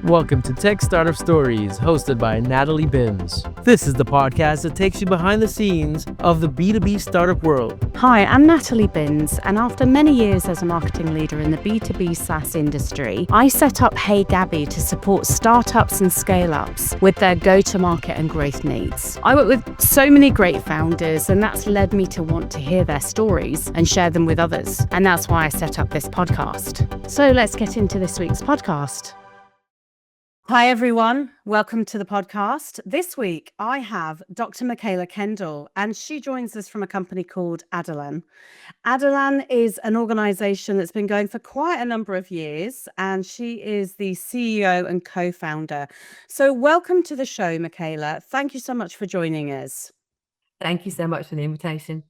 Welcome to Tech Startup Stories, hosted by Natalie Binns. This is the podcast that takes you behind the scenes of the B2B startup world. Hi, I'm Natalie Binns, and after many years as a marketing leader in the B2B SaaS industry, I set up Hey Gabby to support startups and scale-ups with their go-to-market and growth needs. I work with so many great founders, and that's led me to want to hear their stories and share them with others. And that's why I set up this podcast. So let's get into this week's podcast. Hi, everyone. Welcome to the podcast. This week, I have Dr. Michaela Kendall, and she joins us from a company called Adelan. Adelan is an organization that's been going for quite a number of years, and she is the CEO and co-founder. So welcome to the show, Michaela. Thank you so much for joining us. Thank you so much for the invitation.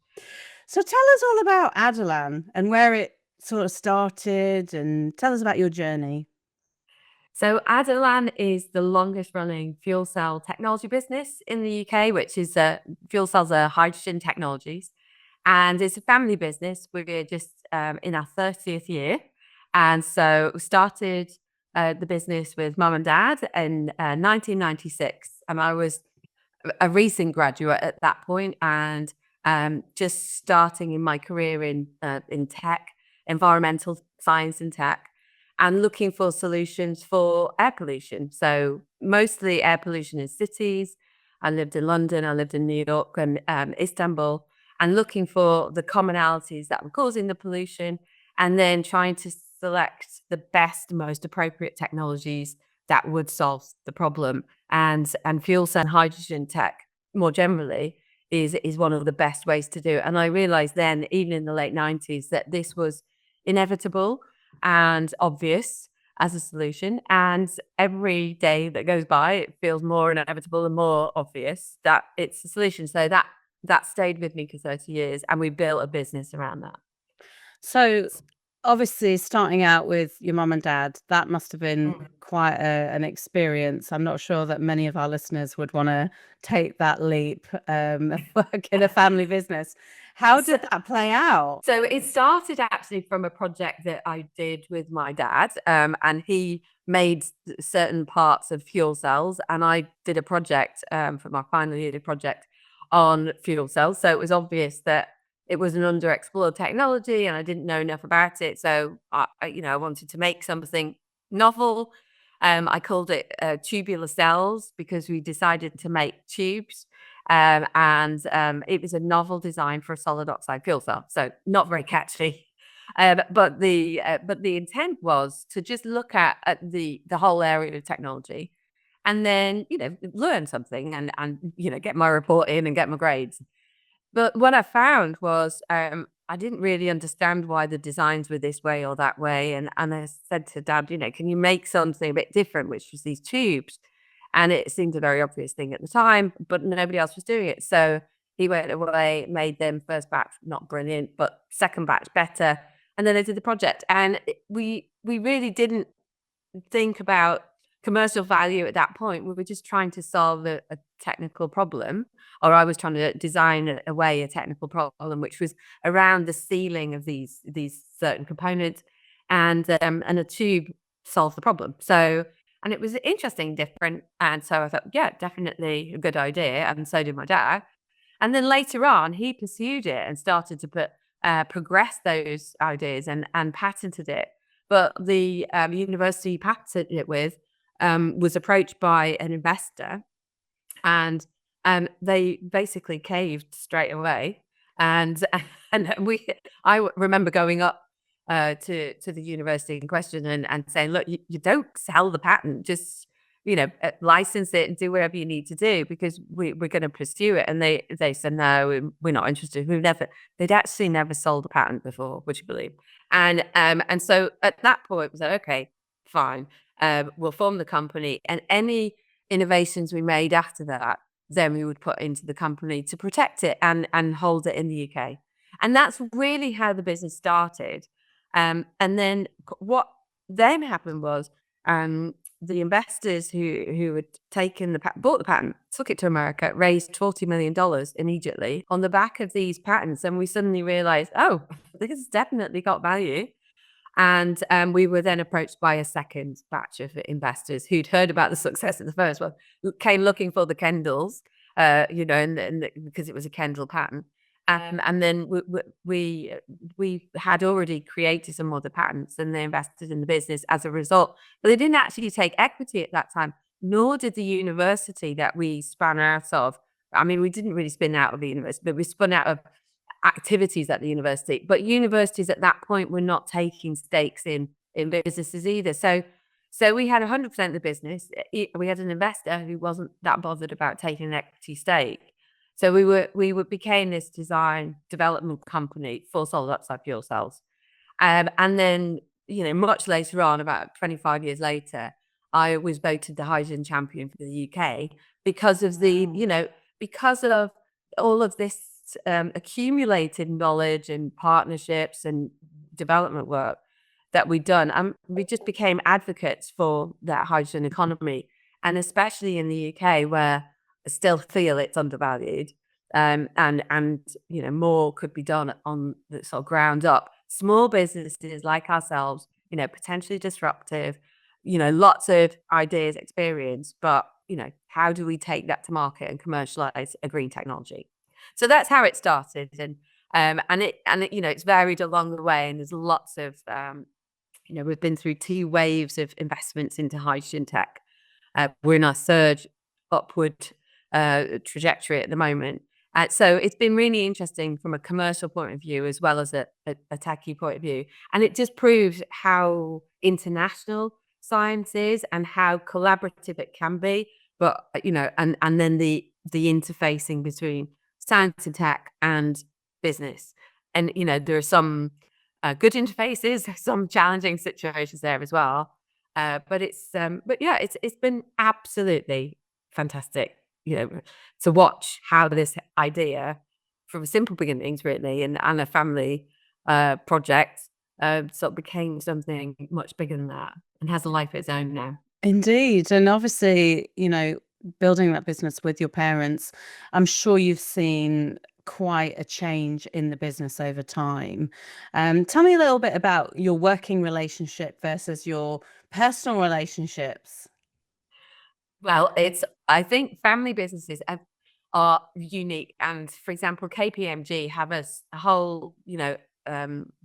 So tell us all about Adelan and where it sort of started, and tell us about your journey. So Adelan is the longest running fuel cell technology business in the UK, which is fuel cells are hydrogen technologies. And it's a family business. We're just in our 30th year. And so we started the business with mum and dad in 1996. And I was a recent graduate at that point and just starting in my career in tech, environmental science and tech, and looking for solutions for air pollution. So mostly air pollution in cities. I lived in London, I lived in New York and Istanbul, and looking for the commonalities that were causing the pollution, and then trying to select the best, most appropriate technologies that would solve the problem. And fuel cell and hydrogen tech more generally is one of the best ways to do it. And I realized then, even in the late 90s, that this was inevitable and obvious as a solution. And every day that goes by, it feels more inevitable and more obvious that it's a solution. So that stayed with me for 30 years, and we built a business around that. So obviously starting out with your mum and dad, that must have been quite an experience. I'm not sure that many of our listeners would want to take that leap, work in a family business. How did that play out? So it started actually from a project that I did with my dad, and he made certain parts of fuel cells, and I did a project for my final year project on fuel cells. So it was obvious that it was an underexplored technology, and I didn't know enough about it. So I wanted to make something novel. I called it tubular cells because we decided to make tubes. It was a novel design for a solid oxide fuel cell, so not very catchy. But the intent was to just look at the whole area of technology, and then learn something and get my report in and get my grades. But what I found was I didn't really understand why the designs were this way or that way, and I said to Dad, can you make something a bit different, which was these tubes? And it seemed a very obvious thing at the time, but nobody else was doing it. So he went away, made them first batch, not brilliant, but second batch better. And then they did the project. And we really didn't think about commercial value at that point. We were just trying to solve a technical problem, or I was trying to design a technical problem, which was around the sealing of these certain components, and a tube solved the problem. And it was interesting, different. And so I thought, yeah, definitely a good idea. And so did my dad. And then later on, he pursued it and started to progress those ideas and patented it. But the university he patented it with was approached by an investor, and they basically caved straight away. And I remember going up to the university in question and saying, look, you don't sell the patent, just license it and do whatever you need to do, because we're going to pursue it. And they said, no, we're not interested. They'd actually never sold a patent before, would you believe? And so at that point we said, okay, fine, we'll form the company, and any innovations we made after that, then we would put into the company to protect it and hold it in the UK. And that's really how the business started. And then what then happened was the investors who had bought the patent, took it to America, raised $40 million immediately on the back of these patents. And we suddenly realized, oh, this has definitely got value. And we were then approached by a second batch of investors who'd heard about the success of the first one, who came looking for the Kendalls, because it was a Kendall patent. And then we had already created some other patents, and they invested in the business as a result. But they didn't actually take equity at that time, nor did the university that we spun out of. I mean, we didn't really spin out of the university, but we spun out of activities at the university. But universities at that point were not taking stakes in businesses either. So we had 100% of the business. We had an investor who wasn't that bothered about taking an equity stake. So we became this design development company for solid oxide fuel cells. And then, much later on, about 25 years later, I was voted the hydrogen champion for the UK because of because of all of this accumulated knowledge and partnerships and development work that we'd done. And we just became advocates for that hydrogen economy, and especially in the UK, where I still feel it's undervalued. And more could be done on the sort of ground up. Small businesses like ourselves, potentially disruptive, lots of ideas, experience, but how do we take that to market and commercialize a green technology? So that's how it started, and it's varied along the way, and there's lots of we've been through 2 waves of investments into hydrogen tech. We're in our third upward trajectory at the moment. So it's been really interesting from a commercial point of view as well as a techie point of view. And it just proves how international science is and how collaborative it can be. But, and then the interfacing between science and tech and business. And, there are some good interfaces, some challenging situations there as well. But it's been absolutely fantastic, to watch how this idea from simple beginnings really and a family project sort of became something much bigger than that and has a life of its own now. Indeed. And obviously, building that business with your parents, I'm sure you've seen quite a change in the business over time. Tell me a little bit about your working relationship versus your personal relationships. Well, I think family businesses are unique. And for example, KPMG have a whole,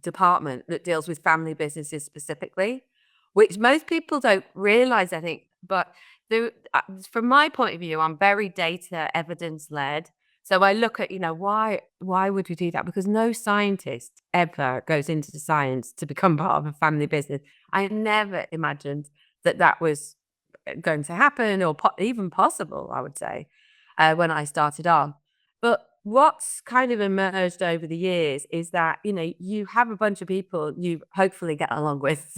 department that deals with family businesses specifically, which most people don't realize, I think. But from my point of view, I'm very data evidence led. So I look at, why would we do that? Because no scientist ever goes into the science to become part of a family business. I never imagined that was going to happen or even possible, I would say, when I started on. But what's kind of emerged over the years is that, you have a bunch of people you hopefully get along with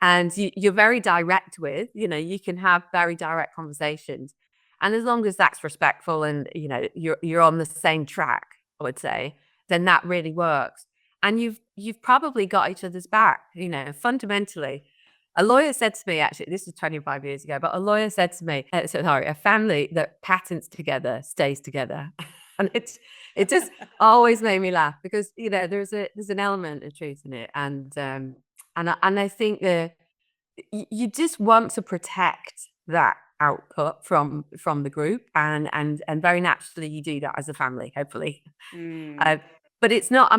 and you're very direct with, you can have very direct conversations. And as long as that's respectful and, you're on the same track, I would say, then that really works. And you've probably got each other's back, fundamentally. A lawyer said to me, actually, this was 25 years ago, but a lawyer said to me, a family that patents together stays together. And it just always made me laugh because, there's an element of truth in it. And I think that you just want to protect that output from the group and very naturally you do that as a family, hopefully. But it's not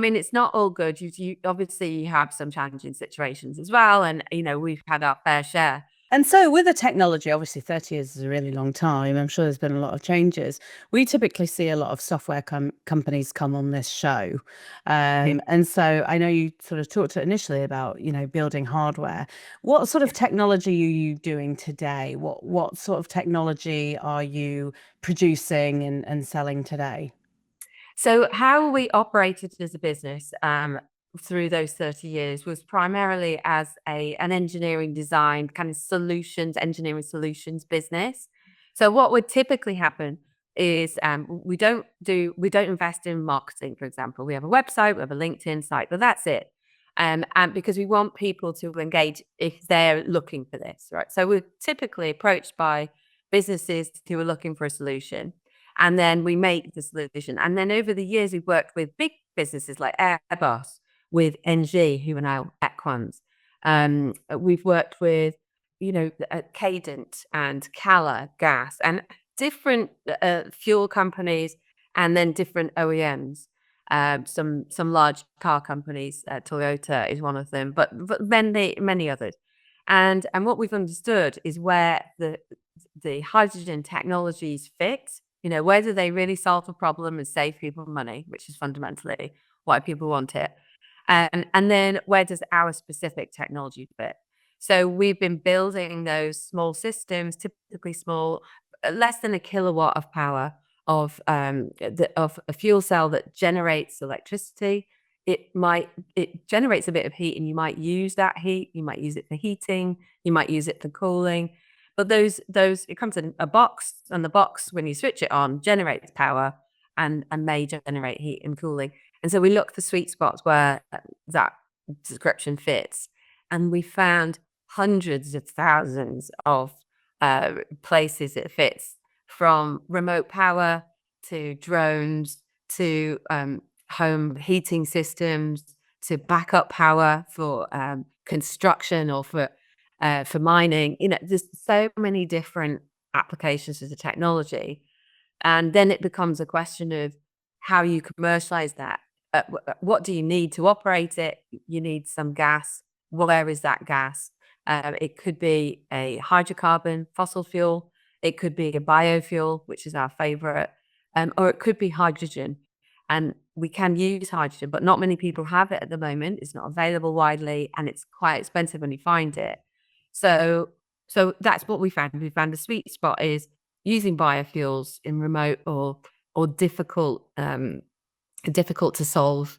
all good. You obviously you have some challenging situations as well. And, we've had our fair share. And so with the technology, obviously 30 years is a really long time. I'm sure there's been a lot of changes. We typically see a lot of software companies come on this show. And so I know you sort of talked initially about, building hardware. What sort of technology are you doing today? What sort of technology are you producing and selling today? So how we operated as a business through those 30 years was primarily as an engineering design kind of engineering solutions business. So what would typically happen is we don't invest in marketing, for example. We have a website, we have a LinkedIn site, but that's it. And because we want people to engage if they're looking for this, right? So we're typically approached by businesses who are looking for a solution. And then we make the solution. And then over the years, we've worked with big businesses like Airbus, with NG, who are now Equans. We've worked with, Cadent and Cala Gas and different fuel companies, and then different OEMs. Some large car companies, Toyota is one of them, but many others. And what we've understood is where the hydrogen technologies fit. Where do they really solve a problem and save people money, which is fundamentally why people want it. And then where does our specific technology fit? So we've been building those small systems, typically small, less than a kilowatt of power, of a fuel cell that generates electricity. It generates a bit of heat, and you might use that heat. You might use it for heating. You might use it for cooling. But those it comes in a box, and the box, when you switch it on, generates power and may generate heat and cooling. And so we look for sweet spots where that description fits, and we found hundreds of thousands of places it fits, from remote power to drones to home heating systems to backup power for construction or for mining. There's so many different applications of the technology. And then it becomes a question of how you commercialize that. What do you need to operate it? You need some gas. Where is that gas? It could be a hydrocarbon, fossil fuel. It could be a biofuel, which is our favorite, or it could be hydrogen. And we can use hydrogen, but not many people have it at the moment. It's not available widely, and it's quite expensive when you find it. So that's what we found. We found the sweet spot is using biofuels in remote or difficult to solve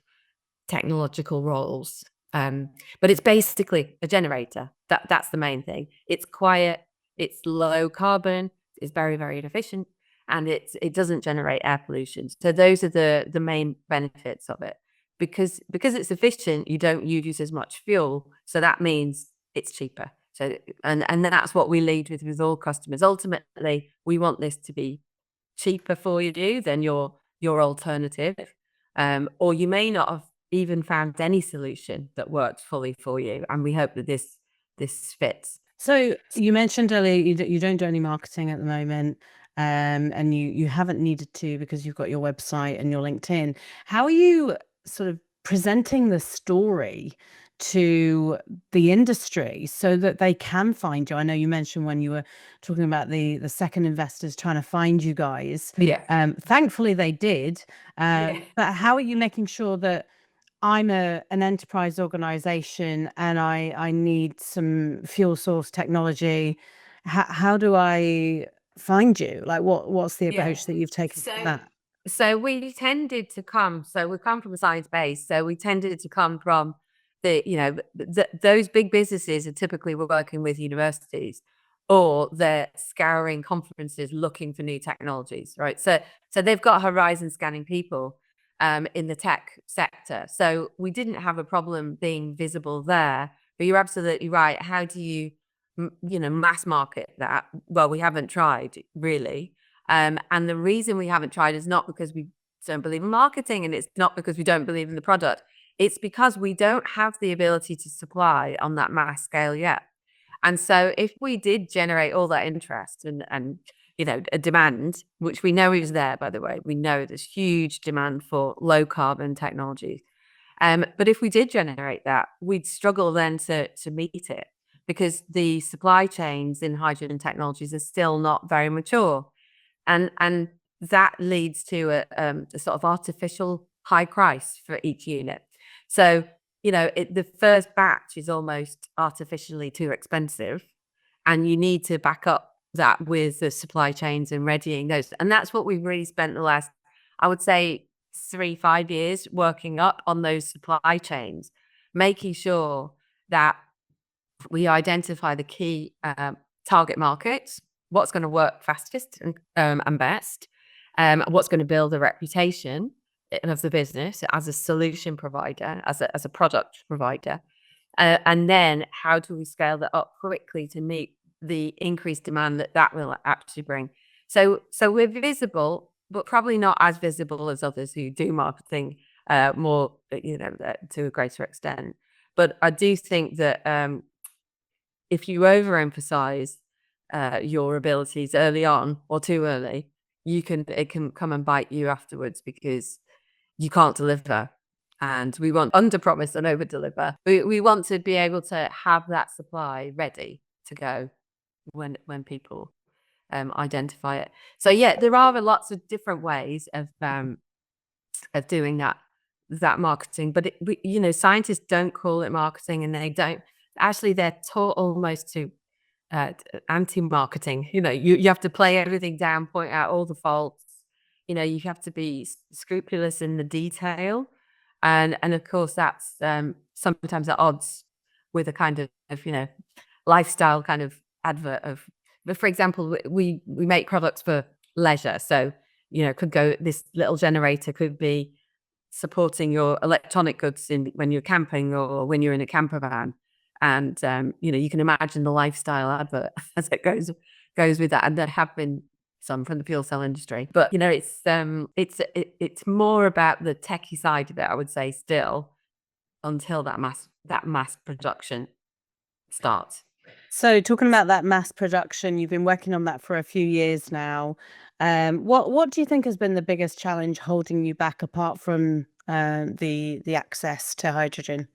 technological roles. But it's basically a generator. That's the main thing. It's quiet, it's low carbon, it's very, very efficient, and it doesn't generate air pollution. So those are the main benefits of it. Because it's efficient, you don't use as much fuel. So that means it's cheaper. So and that's what we lead with all customers. Ultimately, we want this to be cheaper for you than your alternative. Or you may not have even found any solution that works fully for you. And we hope that this fits. So you mentioned earlier you don't do any marketing at the moment, and you haven't needed to because you've got your website and your LinkedIn. How are you sort of presenting the story to the industry so that they can find you? I know you mentioned when you were talking about the second investors trying to find you guys. Yeah. Thankfully they did. Yeah. But how are you making sure that I'm an enterprise organization and I need some fuel source technology? How do I find you? Like what's the Yeah. approach that you've taken to that? So we tended to come. So we come from a science base. So we tended to come from those big businesses are typically working with universities, or they're scouring conferences looking for new technologies, right? So they've got horizon scanning people in the tech sector. So we didn't have a problem being visible there. But you're absolutely right. How do you mass market that? Well, we haven't tried really. And the reason we haven't tried is not because we don't believe in marketing, and it's not because we don't believe in the product. It's because we don't have the ability to supply on that mass scale yet. And so if we did generate all that interest and a demand, which we know is there, by the way, we know there's huge demand for low carbon technology. But if we did generate that, we'd struggle then to meet it, because the supply chains in hydrogen technologies are still not very mature. And that leads to a sort of artificial high price for each unit. So, the first batch is almost artificially too expensive, and you need to back up that with the supply chains and readying those. And that's what we've really spent the last, I would say, 3-5 years working up on those supply chains, making sure that we identify the key target markets, what's going to work fastest and best, what's going to build a reputation of the business as a solution provider, as a product provider, and then how do we scale that up quickly to meet the increased demand that will actually bring. So we're visible, but probably not as visible as others who do marketing more, to a greater extent. But I do think that if you overemphasize your abilities early on or too early, it can come and bite you afterwards because you can't deliver. And we want under promise and over deliver. We want to be able to have that supply ready to go when people identify it. So yeah, there are lots of different ways of doing that marketing, but scientists don't call it marketing, and they don't actually. They're taught almost to anti-marketing. You have to play everything down, point out all the faults. You have to be scrupulous in the detail, and of course that's sometimes at odds with a kind of lifestyle kind of advert of. But for example, we make products for leisure, so could go. This little generator could be supporting your electronic goods when you're camping or when you're in a camper van. And you can imagine the lifestyle advert as it goes with that. And there have been some from the fuel cell industry, but it's more about the techie side of it, I would say, still, until that mass production starts. So talking about that mass production, you've been working on that for a few years now. What do you think has been the biggest challenge holding you back, apart from the access to hydrogen?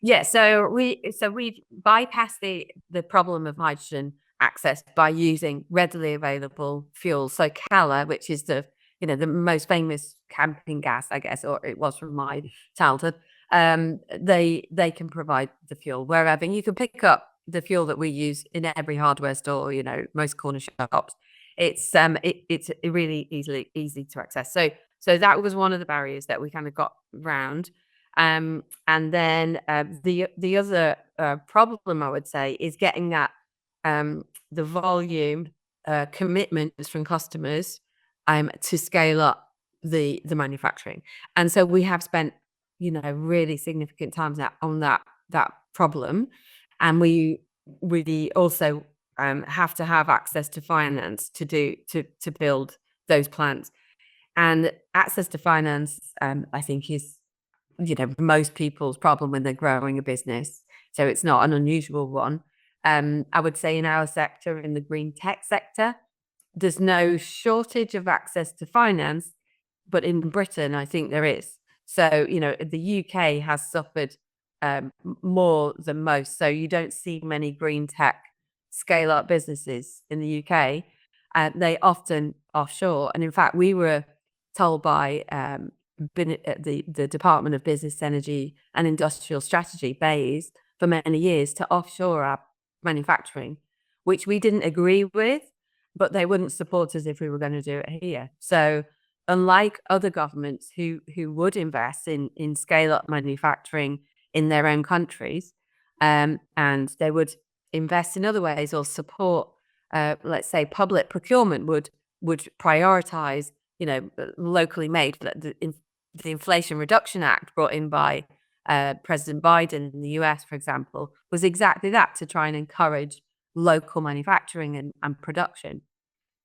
Yeah, so we've bypassed the problem of hydrogen access by using readily available fuels. So Cala, which is the most famous camping gas, I guess, or it was from my childhood. They can provide the fuel wherever. You can pick up the fuel that we use in every hardware store. Most corner shops. It's really easy to access. So that was one of the barriers that we kind of got round. And then the other problem, I would say, is getting that the volume commitments from customers to scale up the manufacturing. And so we have spent really significant times on that problem, and we really also have to have access to finance to build those plants. And access to finance, I think, is most people's problem when they're growing a business. So it's not an unusual one. I would say in our sector, in the green tech sector, there's no shortage of access to finance, but in Britain, I think there is. So, the UK has suffered more than most. So you don't see many green tech scale up businesses in the UK. They often offshore. And in fact, we were told by the Department of Business, Energy and Industrial Strategy, BEIS, for many years to offshore our manufacturing, which we didn't agree with, but they wouldn't support us if we were going to do it here. So unlike other governments who would invest in scale up manufacturing in their own countries, and they would invest in other ways or support, let's say, public procurement would prioritize, locally made. The Inflation Reduction Act brought in by President Biden in the US, for example, was exactly that, to try and encourage local manufacturing and production.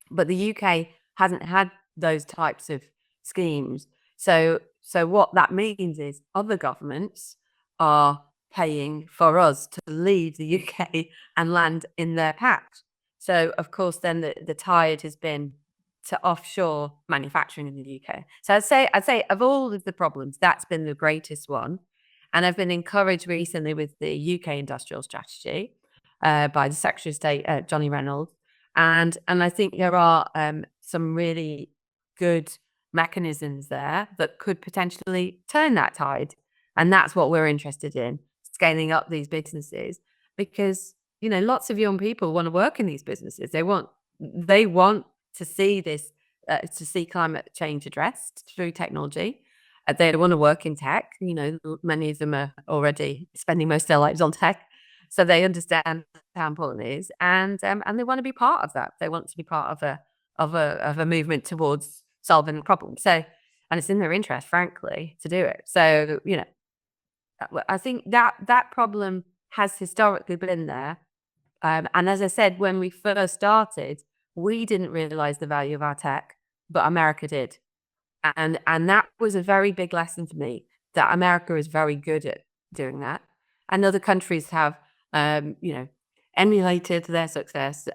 But the UK hasn't had those types of schemes. So what that means is other governments are paying for us to leave the UK and land in their patch. So of course, then the tide has been to offshore manufacturing in the UK. So I'd say of all of the problems, that's been the greatest one. And I've been encouraged recently with the UK industrial strategy by the Secretary of State, Johnny Reynolds. And I think there are some really good mechanisms there that could potentially turn that tide. And that's what we're interested in, scaling up these businesses, because, lots of young people want to work in these businesses. They want to see this, to see climate change addressed through technology. They want to work in tech. Many of them are already spending most of their lives on tech. So they understand how important it is, and they want to be part of that. They want to be part of a movement towards solving the problem. So, and it's in their interest, frankly, to do it. So, I think that problem has historically been there. And as I said, when we first started, we didn't realize the value of our tech, but America did. And that was a very big lesson for me, that America is very good at doing that. And other countries have, emulated their success.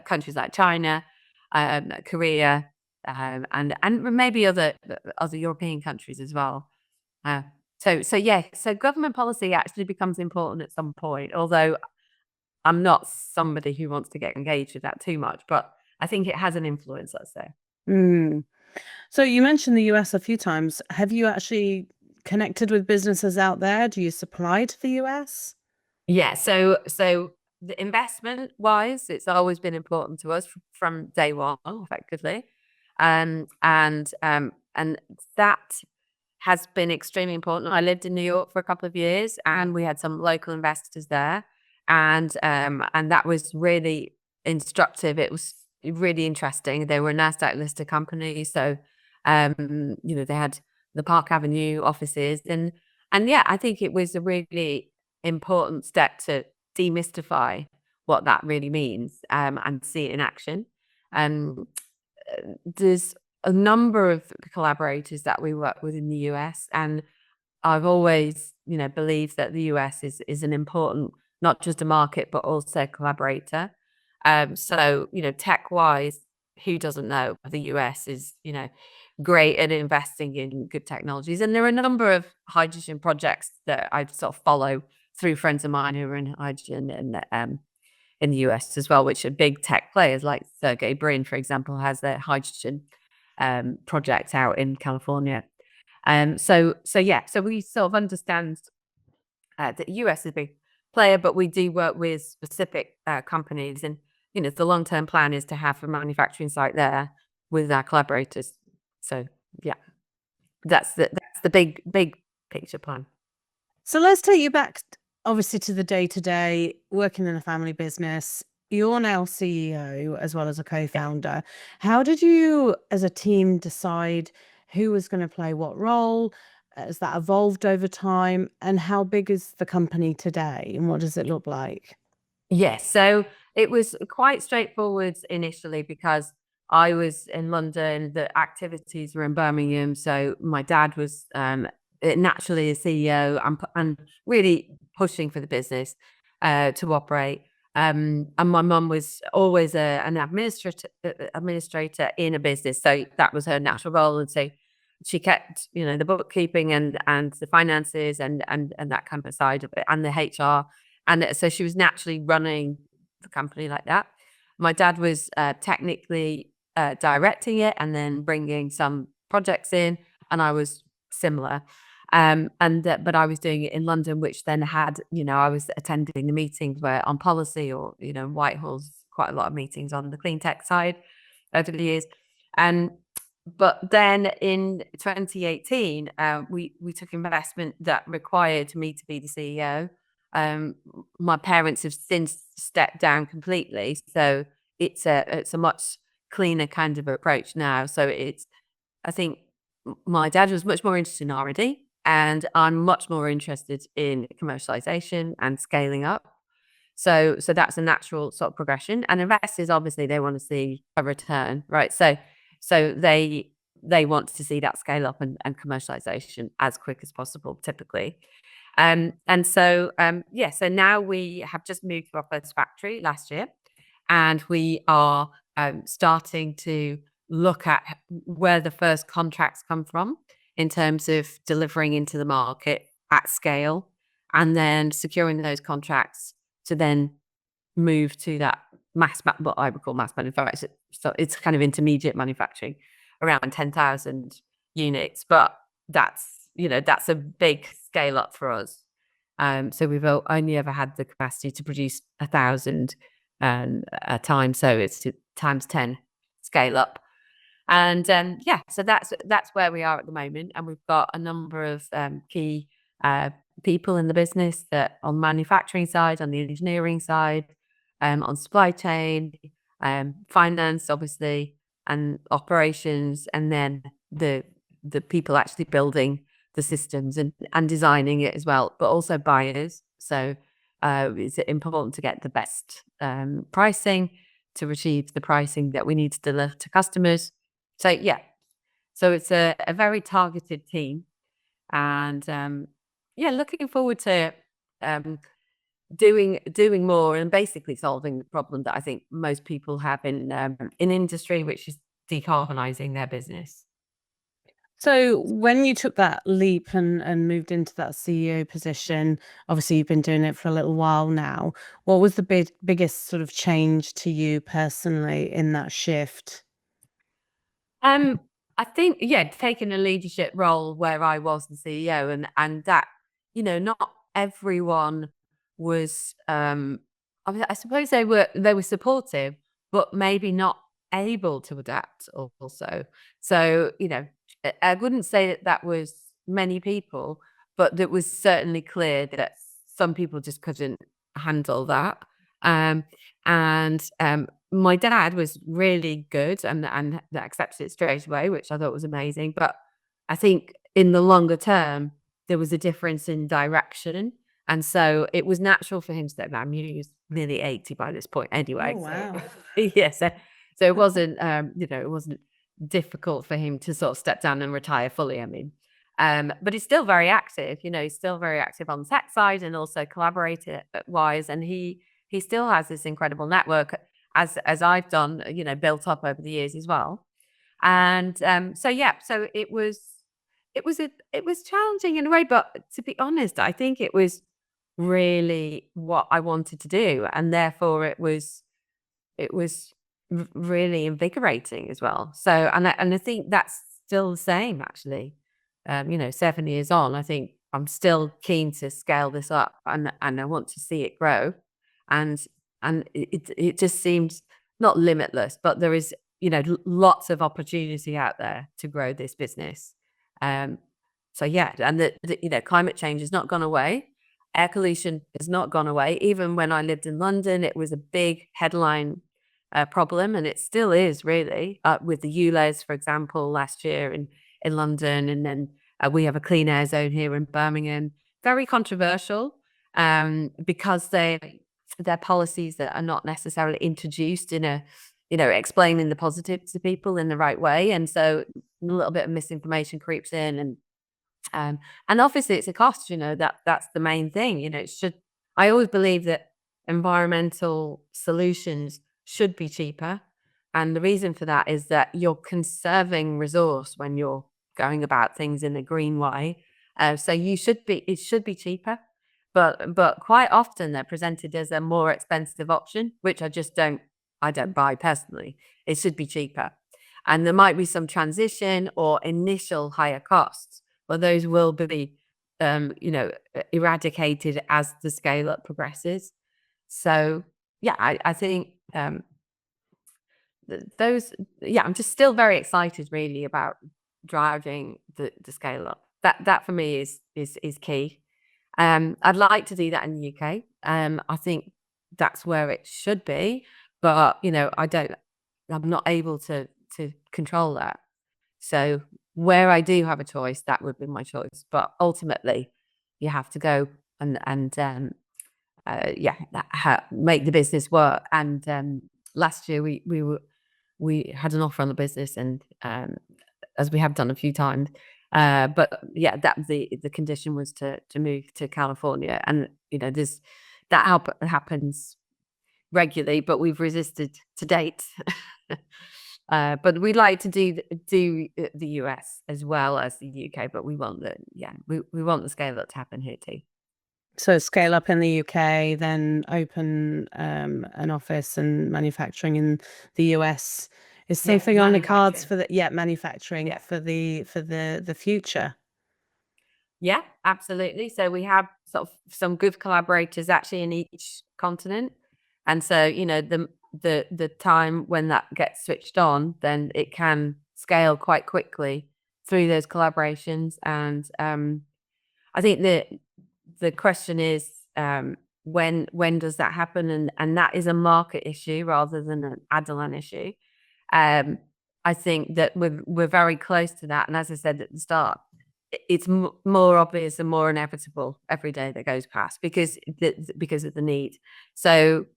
Countries like China, Korea, and maybe other European countries as well. Uh, so government policy actually becomes important at some point. Although I'm not somebody who wants to get engaged with that too much, but I think it has an influence. Let's say. Mm. So you mentioned the US a few times. Have you actually connected with businesses out there? Do you supply to the US? Yeah, so the investment wise, it's always been important to us from day one, effectively, and that has been extremely important. I lived in New York for a couple of years, and we had some local investors there, and that was really instructive. It was really interesting. They were a Nasdaq listed company, so they had the Park Avenue offices, and yeah, I think it was a really important step to demystify what that really means, and see it in action. Um, there's a number of collaborators that we work with in the US, and I've always, believed that the US is an important, not just a market, but also a collaborator. So, tech wise, who doesn't know the US is, great at investing in good technologies. And there are a number of hydrogen projects that I sort of follow through friends of mine who are in hydrogen in the US as well, which are big tech players like Sergey Brin, for example, has their hydrogen project out in California. So we sort of understand that the US is a big player, but we do work with specific companies, and the long term plan is to have a manufacturing site there with our collaborators. So yeah, that's the big picture plan. So let's take you back, obviously, to the day to day, working in a family business. You're now CEO as well as a co founder. How did you, as a team, decide who was going to play what role? Has that evolved over time? And how big is the company today? And what does it look like? Yes, so it was quite straightforward initially because I was in London, the activities were in Birmingham. So my dad was naturally a CEO and really pushing for the business to operate. And my mum was always an administrator in a business. So that was her natural role. And so she kept, the bookkeeping and the finances and that kind of side of it and the HR. And so she was naturally running the company like that. My dad was technically directing it and then bringing some projects in, and I was similar. But I was doing it in London, which then had, I was attending the meetings where on policy or, Whitehall's quite a lot of meetings on the CleanTech side over the years. But then in 2018, we took investment that required me to be the CEO. My parents have since stepped down completely, so it's a much cleaner kind of approach now. So I think my dad was much more interested in R&D, and I'm much more interested in commercialization and scaling up. So that's a natural sort of progression. And investors, obviously, they want to see a return, right? So they want to see that scale up and commercialization as quick as possible, typically. So now we have just moved to our first factory last year, and we are starting to look at where the first contracts come from in terms of delivering into the market at scale, and then securing those contracts to then move to that what I would call mass manufacturing. So it's kind of intermediate manufacturing, around 10,000 units, but that's a big scale up for us. So we've only ever had the capacity to produce 1,000 a time, so it's times 10 scale up. And so that's where we are at the moment, and we've got a number of key people in the business that on manufacturing side, on the engineering side, on supply chain, finance, obviously, and operations, and then the people actually building the systems and designing it as well, but also buyers. So it's important to get the best pricing to achieve the pricing that we need to deliver to customers. So yeah, so it's a very targeted team, and yeah, looking forward to doing more and basically solving the problem that I think most people have in industry, which is decarbonizing their business. So when you took that leap and moved into that CEO position, obviously you've been doing it for a little while now. What was the biggest sort of change to you personally in that shift? I think, yeah, taking a leadership role where I was the CEO, and that, not everyone was I suppose they were supportive, but maybe not able to adapt also. So, I wouldn't say that that was many people, but it was certainly clear that some people just couldn't handle that. Um, and my dad was really good and accepted it straight away, which I thought was amazing. But I think in the longer term, there was a difference in direction. And so it was natural for him to step down. He was nearly 80 by this point anyway. Oh, wow. Yeah. So it wasn't, it wasn't difficult for him to sort of step down and retire fully. I mean, but he's still very active, he's still very active on the tech side and also collaborator wise. And he still has this incredible network as I've done, built up over the years as well. And so yeah, so it was challenging in a way, but to be honest, I think it was really what I wanted to do, and therefore it was really invigorating as well. So, and I think that's still the same actually. 7 years on, I think I'm still keen to scale this up, and I want to see it grow, and it just seems not limitless, but there is lots of opportunity out there to grow this business. Um, so yeah, and climate change has not gone away. Air pollution has not gone away. Even when I lived in London, it was a big headline problem, and it still is really with the ULEZ, for example, last year in London, and then we have a clean air zone here in Birmingham. Very controversial because they're policies that are not necessarily introduced in a explaining the positives to people in the right way, and so a little bit of misinformation creeps in, and obviously it's a cost. That's the main thing. It should. I always believe that environmental solutions should be cheaper, and the reason for that is that you're conserving resource when you're going about things in a green way. So it should be cheaper, but quite often they're presented as a more expensive option, which I don't buy personally. It should be cheaper, and there might be some transition or initial higher costs, but those will be eradicated as the scale up progresses. So yeah, I think those, yeah, I'm just still very excited really about driving the scale up. That for me is key. I'd like to do that in the UK. I think that's where it should be, but I'm not able to control that. So where I do have a choice, that would be my choice. But ultimately, you have to go and make the business work. And last year we had an offer on the business, and as we have done a few times. But yeah, that the condition was to move to California, and there's that happens regularly, but we've resisted to date. But we'd like to do the US as well as the UK, but we want we want the scale up to happen here too. So scale up in the UK, then open an office and manufacturing in the US. Is Yeah, something on the cards for manufacturing. manufacturing Yeah. for the future? Yeah, absolutely. So we have sort of some good collaborators actually in each continent. And so, the time when that gets switched on, then it can scale quite quickly through those collaborations. And I think the question is when does that happen? And that is a market issue rather than an Adelan issue. I think that we're very close to that. And as I said at the start, it's more obvious and more inevitable every day that goes past because of the need. So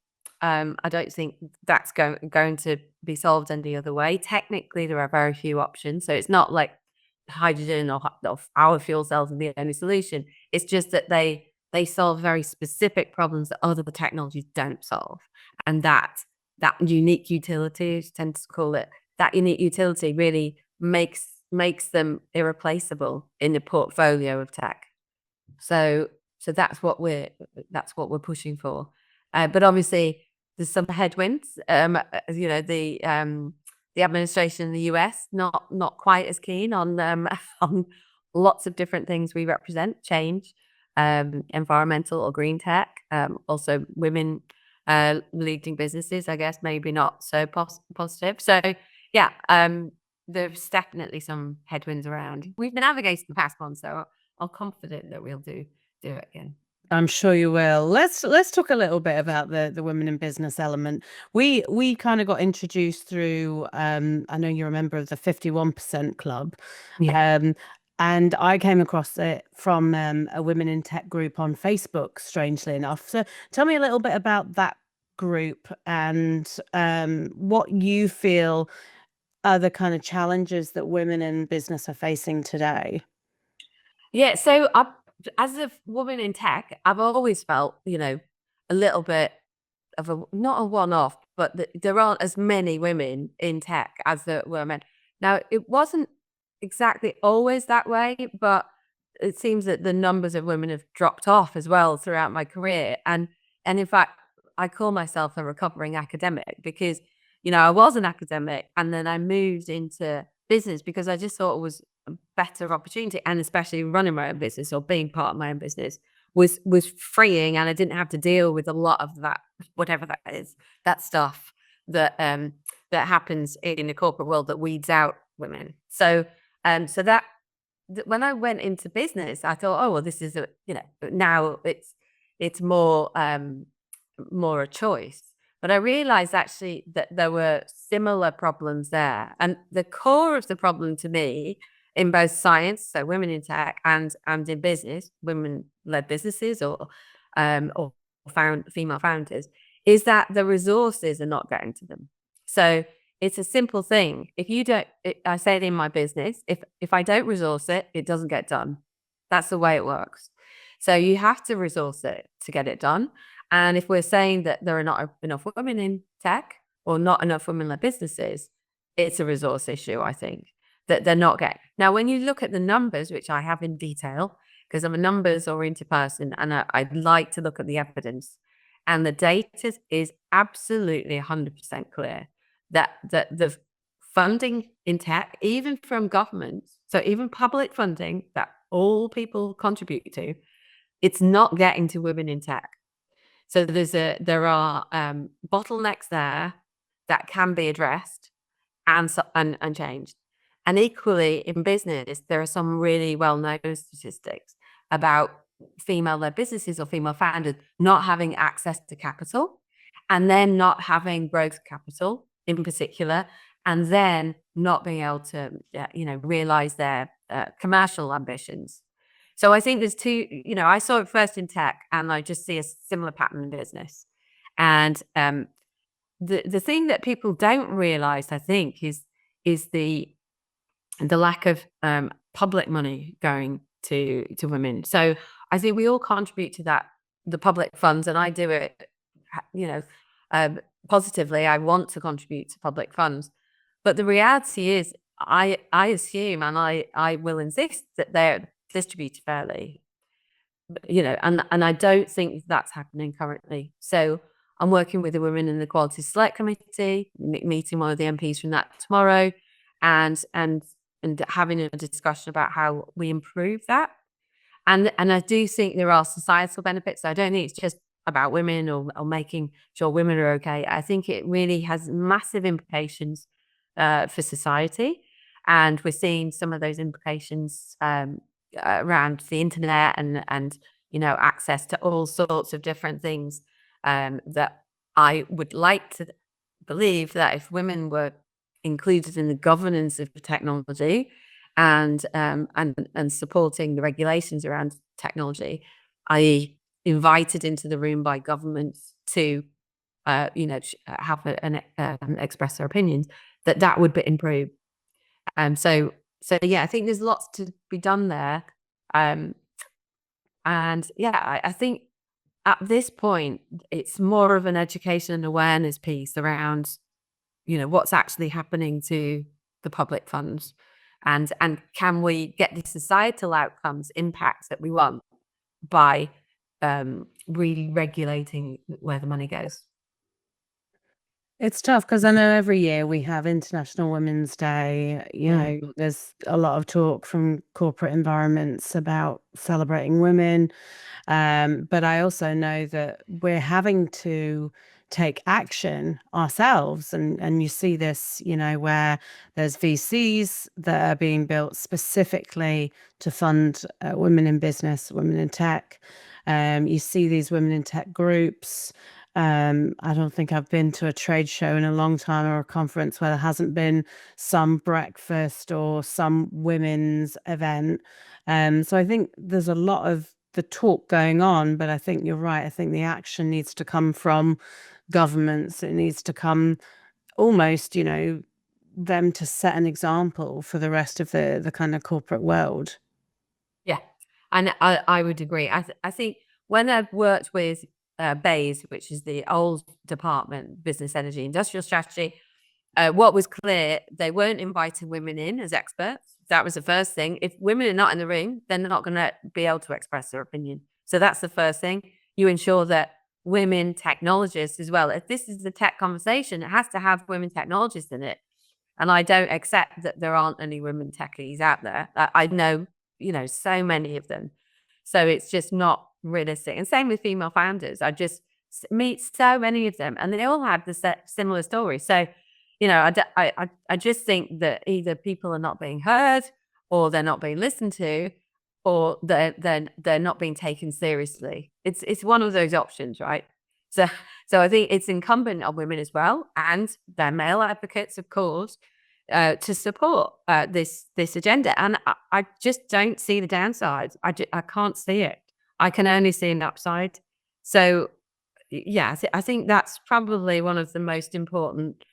I don't think that's going to be solved any other way. Technically, there are very few options, so it's not like hydrogen or our fuel cells are the only solution. It's just that they solve very specific problems that other technologies don't solve, and that unique utility, I tend to call it, that unique utility really makes them irreplaceable in the portfolio of tech. So that's what we're pushing for. But obviously there's some headwinds. The administration in the US not quite as keen on on lots of different things we represent, change, environmental or green tech, also women leading businesses, I guess maybe not so positive. So yeah, there's definitely some headwinds around. We've navigated the past one, so I'm confident that we'll do it again. I'm sure you will. Let's talk a little bit about the women in business element. We kind of got introduced through I know you're a member of the 51% club. Yeah. And I came across it from a women in tech group on Facebook, strangely enough. So tell me a little bit about that group and what you feel are the kind of challenges that women in business are facing today. Yeah, so as a woman in tech, I've always felt, a little bit of not a one-off, but there aren't as many women in tech as there were men. Now, it wasn't exactly always that way, but it seems that the numbers of women have dropped off as well throughout my career. And in fact, I call myself a recovering academic because, I was an academic and then I moved into business because I just thought it was a better opportunity, and especially running my own business or being part of my own business was freeing, and I didn't have to deal with a lot of that, whatever that is, that stuff that happens in the corporate world that weeds out women. So that when I went into business, I thought, oh well, this is now it's more a choice. But I realized actually that there were similar problems there, and the core of the problem to me in both science, so women in tech, and in business, women-led businesses or female founders, is that the resources are not getting to them. So it's a simple thing. If you don't, I say it in my business, if I don't resource it, it doesn't get done. That's the way it works. So you have to resource it to get it done. And if we're saying that there are not enough women in tech or not enough women-led businesses, it's a resource issue, I think, that they're not getting. Now, when you look at the numbers, which I have in detail, because I'm a numbers-oriented person and I'd like to look at the evidence, and the data is absolutely 100% clear that the funding in tech, even from governments, so even public funding that all people contribute to, it's not getting to women in tech. So there are bottlenecks there that can be addressed and changed. And equally in business, there are some really well-known statistics about female-led businesses or female founders not having access to capital, and then not having growth capital in particular, and then not being able to realize their commercial ambitions. So I think there's two, I saw it first in tech, and I just see a similar pattern in business. And the thing that people don't realize, I think, is the lack of public money going to women. So I think we all contribute to that, the public funds, and I do it, positively. I want to contribute to public funds, but the reality is, I assume, and I will insist that they're distributed fairly, and I don't think that's happening currently. So I'm working with the Women in the Equality Select Committee, meeting one of the MPs from that tomorrow, and having a discussion about how we improve that. And I do think there are societal benefits. I don't think it's just about women or making sure women are okay. I think it really has massive implications for society. And we're seeing some of those implications around the internet and access to all sorts of different things that I would like to believe that if women were included in the governance of technology and supporting the regulations around technology, i.e. invited into the room by governments to have express their opinions, that would be improved. So So yeah, I think there's lots to be done there. And yeah, I think at this point, it's more of an education and awareness piece around, what's actually happening to the public funds, and can we get the societal outcomes, impacts that we want by really regulating where the money goes. It's tough because I know every year we have International Women's Day. There's a lot of talk from corporate environments about celebrating women. But I also know that we're having to take action ourselves. And you see this, where there's VCs that are being built specifically to fund women in business, women in tech. You see these women in tech groups. I don't think I've been to a trade show in a long time, or a conference, where there hasn't been some breakfast or some women's event. So I think there's a lot of the talk going on, but I think you're right. I think the action needs to come from governments. It needs to come almost, them to set an example for the rest of the kind of corporate world. Yeah, and I would agree. I think when I've worked with BEIS, which is the old department, Business, Energy, Industrial Strategy, what was clear, they weren't inviting women in as experts. That was the first thing. If women are not in the room, then they're not going to be able to express their opinion. So that's the first thing. You ensure that women technologists as well. If this is the tech conversation, it has to have women technologists in it. And I don't accept that there aren't any women techies out there. I know, so many of them. So it's just not realistic. And same with female founders. I just meet so many of them, and they all have the similar story. So, I just think that either people are not being heard, or they're not being listened to, or they're not being taken seriously. It's one of those options, right? So I think it's incumbent on women as well, and their male advocates, of course, to support this agenda. And I just don't see the downside. I can't see it. I can only see an upside. So yeah, I think that's probably one of the most important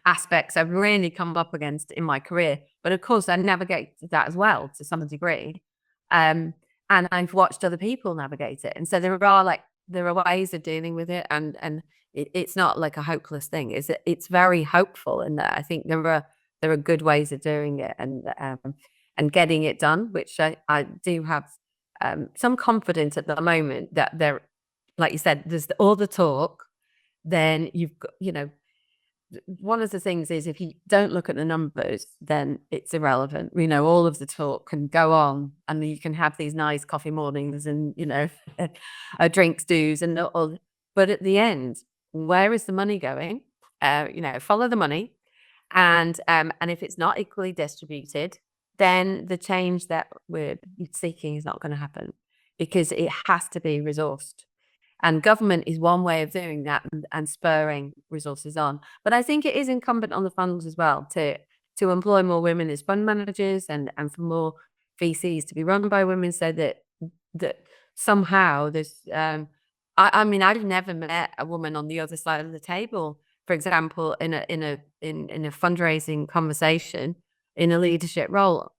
aspects I've really come up against in my career. But of course, I navigate that as well to some degree. And I've watched other people navigate it. And so there are ways of dealing with it, and it's not like a hopeless thing. It's very hopeful in that I think there are good ways of doing it, and getting it done, which I do have some confidence at the moment that there, like you said, there's all the talk. Then you've got, one of the things is, if you don't look at the numbers, then it's irrelevant. All of the talk can go on, and you can have these nice coffee mornings and, drink stews and all. But at the end, where is the money going? Follow the money. And if it's not equally distributed, then the change that we're seeking is not going to happen, because it has to be resourced. And government is one way of doing that, and spurring resources on. But I think it is incumbent on the funds as well to employ more women as fund managers, and for more VCs to be run by women, so that somehow there's I mean, I've never met a woman on the other side of the table, for example, in a fundraising conversation, in a leadership role.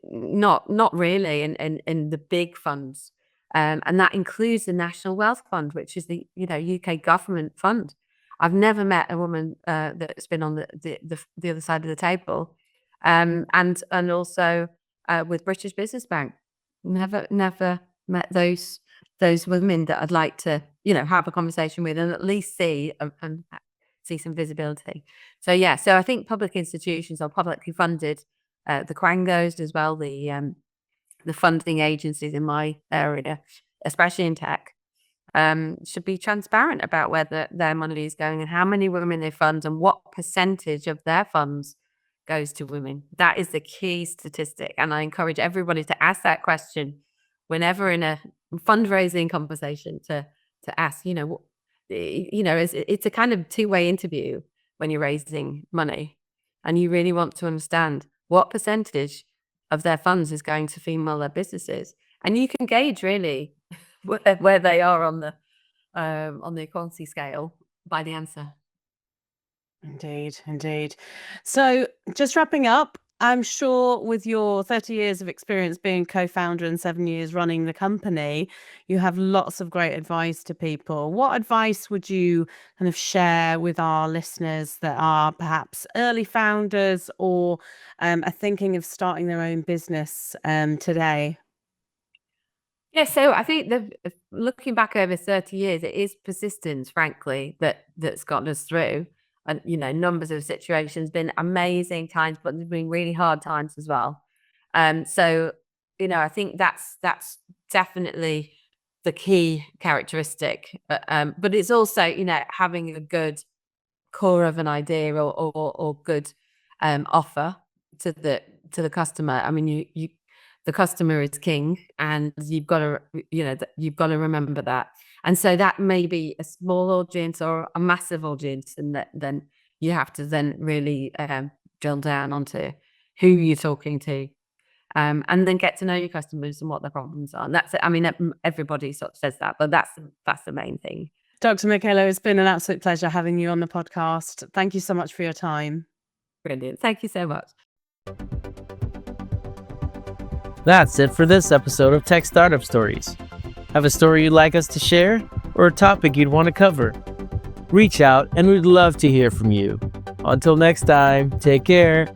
Not really in the big funds. And that includes the National Wealth Fund, which is the UK government fund. I've never met a woman that's been on the other side of the table, and also with British Business Bank. Never met those women that I'd like to have a conversation with, and at least see and see some visibility. So yeah, so I think public institutions are publicly funded, the Quangos as well, the funding agencies in my area, especially in tech, should be transparent about where their money is going, and how many women they fund, and what percentage of their funds goes to women. That is the key statistic. And I encourage everybody to ask that question whenever in a fundraising conversation, to ask, it's a kind of two-way interview when you're raising money, and you really want to understand what percentage of their funds is going to female-led businesses. And you can gauge really where they are on the equality scale by the answer. Indeed. So just wrapping up, I'm sure with your 30 years of experience being co-founder and 7 years running the company, you have lots of great advice to people. What advice would you kind of share with our listeners that are perhaps early founders or are thinking of starting their own business today? Yeah, so I think looking back over 30 years, it is persistence, frankly, that's gotten us through. And numbers of situations, been amazing times, but there's been really hard times as well. So I think that's definitely the key characteristic. But it's also having a good core of an idea or good offer to the customer. I mean, you the customer is king, and you've got to you've got to remember that. And so that may be a small audience or a massive audience, and then you have to then really drill down onto who you're talking to, and then get to know your customers and what their problems are. And that's it. I mean, everybody sort of says that, but that's the main thing. Dr. Michaela, it's been an absolute pleasure having you on the podcast. Thank you so much for your time. Brilliant. Thank you so much. That's it for this episode of Tech Startup Stories. Have a story you'd like us to share or a topic you'd want to cover? Reach out and we'd love to hear from you. Until next time, take care.